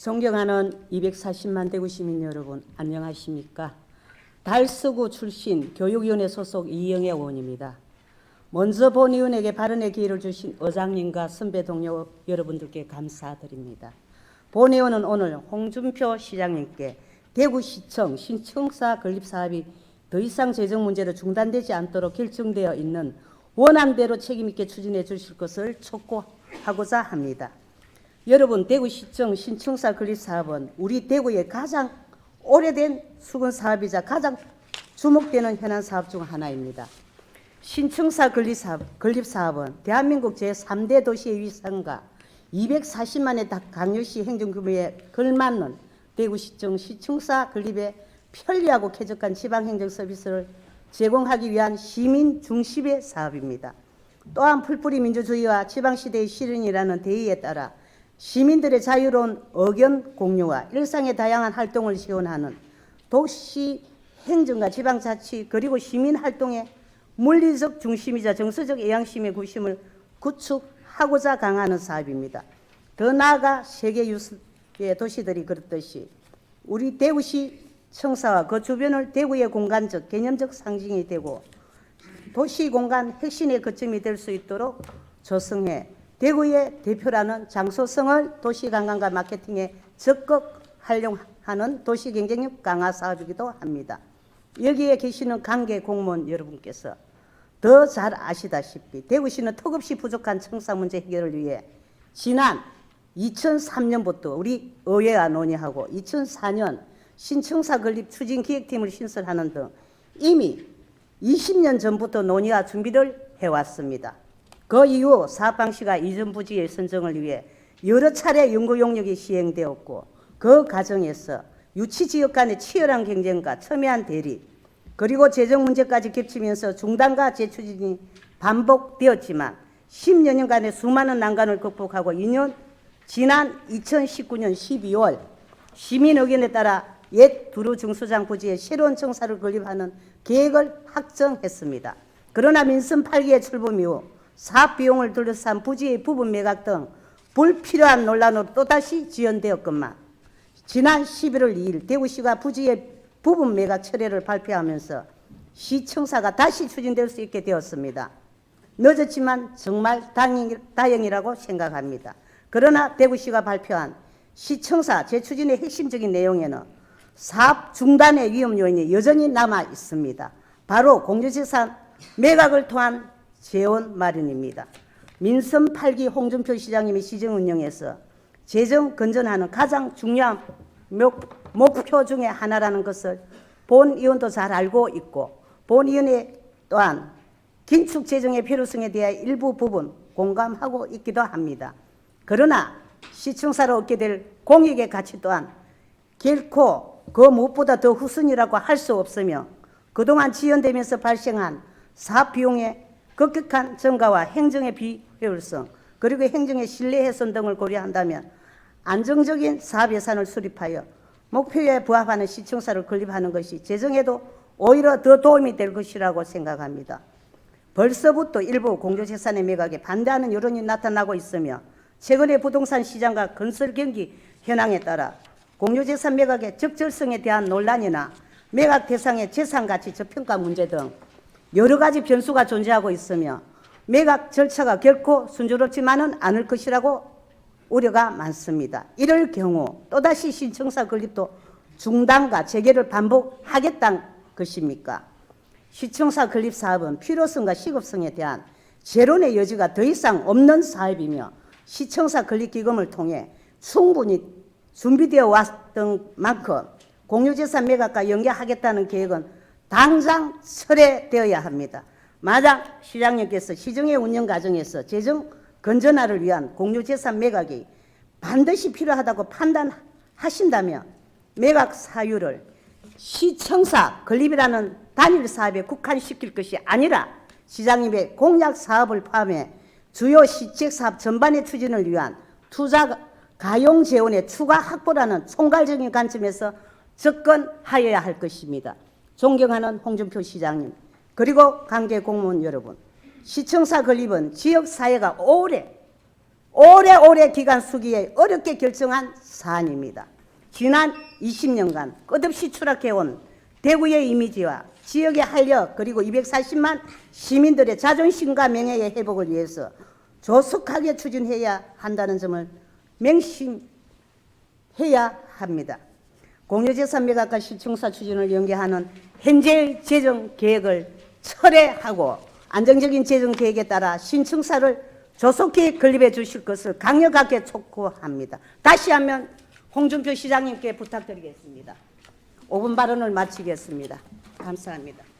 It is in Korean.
존경하는 240만 대구 시민 여러분, 안녕하십니까? 달서구 출신 교육위원회 소속 이영애 의원입니다. 먼저 본 의원에게 발언의 기회를 주신 의장님과 선배 동료 여러분들께 감사드립니다. 본 의원은 오늘 홍준표 시장님께 대구시청 신청사 건립사업이 더 이상 재정 문제로 중단되지 않도록 결정되어 있는 원안대로 책임있게 추진해 주실 것을 촉구하고자 합니다. 여러분, 대구시청 신청사 건립사업은 우리 대구의 가장 오래된 수건사업이자 가장 주목되는 현안 사업 중 하나입니다. 신청사 건립사업은 대한민국 제3대 도시의 위상과 240만의 강요시 행정규모에 걸맞는 대구시청 신청사 건립에 편리하고 쾌적한 지방행정 서비스를 제공하기 위한 시민 중심의 사업입니다. 또한 풀뿌리 민주주의와 지방시대의 실현이라는 대의에 따라 시민들의 자유로운 의견 공유와 일상의 다양한 활동을 지원하는 도시 행정과 지방자치 그리고 시민활동의 물리적 중심이자 정서적 애양심의 구심을 구축하고자 강화하는 사업입니다. 더 나아가 세계 유수의 도시들이 그렇듯이 우리 대구시 청사와 그 주변을 대구의 공간적, 개념적 상징이 되고 도시 공간 핵심의 거점이 될 수 있도록 조성해 대구의 대표라는 장소성을 도시관광과 마케팅에 적극 활용하는 도시경쟁력 강화 사업이기도 합니다. 여기에 계시는 관계 공무원 여러분께서 더 잘 아시다시피 대구시는 턱없이 부족한 청사 문제 해결을 위해 지난 2003년부터 우리 의회와 논의하고 2004년 신청사 건립 추진기획팀을 신설하는 등 이미 20년 전부터 논의와 준비를 해왔습니다. 그 이후 사업방식과 이전 부지의 선정을 위해 여러 차례 연구 용역이 시행되었고 그 과정에서 유치지역 간의 치열한 경쟁과 첨예한 대립 그리고 재정 문제까지 겹치면서 중단과 재추진이 반복되었지만 10여 년간의 수많은 난관을 극복하고 지난 2019년 12월 시민 의견에 따라 옛 두루 중수장 부지에 새로운 청사를 건립하는 계획을 확정했습니다. 그러나 민선 8기의 출범 이후 사업 비용을 둘러싼 부지의 부분 매각 등 불필요한 논란으로 또다시 지연되었건만 지난 11월 2일 대구시가 부지의 부분 매각 철회를 발표하면서 시청사가 다시 추진될 수 있게 되었습니다. 늦었지만 정말 다행이라고 생각합니다. 그러나 대구시가 발표한 시청사 재추진의 핵심적인 내용에는 사업 중단의 위험 요인이 여전히 남아 있습니다. 바로 공유재산 매각을 통한 재원 마련입니다. 민선 8기 홍준표 시장님이 시정 운영에서 재정 건전하는 가장 중요한 목표 중에 하나라는 것을 본 의원도 잘 알고 있고 본 의원이 또한 긴축 재정의 필요성에 대해 일부 부분 공감하고 있기도 합니다. 그러나 시청사로 얻게 될 공익의 가치 또한 결코 그 무엇보다 더 후순위라고 할 수 없으며 그동안 지연되면서 발생한 사업 비용의 급격한 증가와 행정의 비효율성 그리고 행정의 신뢰 훼손 등을 고려한다면 안정적인 사업 예산을 수립하여 목표에 부합하는 시청사를 건립하는 것이 재정에도 오히려 더 도움이 될 것이라고 생각합니다. 벌써부터 일부 공유재산의 매각에 반대하는 여론이 나타나고 있으며 최근의 부동산 시장과 건설 경기 현황에 따라 공유재산 매각의 적절성에 대한 논란이나 매각 대상의 재산가치 저평가 문제 등 여러 가지 변수가 존재하고 있으며 매각 절차가 결코 순조롭지만은 않을 것이라고 우려가 많습니다. 이럴 경우 또다시 신청사 건립도 중단과 재개를 반복하겠다는 것입니까? 시청사 건립 사업은 필요성과 시급성에 대한 재론의 여지가 더 이상 없는 사업이며 시청사 건립 기금을 통해 충분히 준비되어 왔던 만큼 공유재산 매각과 연계하겠다는 계획은 당장 철회되어야 합니다. 만약 시장님께서 시정의 운영 과정에서 재정 건전화를 위한 공유재산 매각이 반드시 필요하다고 판단하신다면 매각 사유를 시청사 건립이라는 단일 사업에 국한시킬 것이 아니라 시장님의 공약 사업을 포함해 주요 시책 사업 전반의 추진을 위한 투자 가용 재원의 추가 확보라는 총괄적인 관점에서 접근하여야 할 것입니다. 존경하는 홍준표 시장님 그리고 관계 공무원 여러분, 시청사 건립은 지역사회가 오래오래 기간 수기에 어렵게 결정한 사안입니다. 지난 20년간 끝없이 추락해온 대구의 이미지와 지역의 활력 그리고 240만 시민들의 자존심과 명예의 회복을 위해서 조속하게 추진해야 한다는 점을 명심해야 합니다. 공유재산 매각과 시청사 추진을 연계하는 현재 재정 계획을 철회하고 안정적인 재정 계획에 따라 신청사를 조속히 건립해 주실 것을 강력하게 촉구합니다. 다시 한번 홍준표 시장님께 부탁드리겠습니다. 5분 발언을 마치겠습니다. 감사합니다.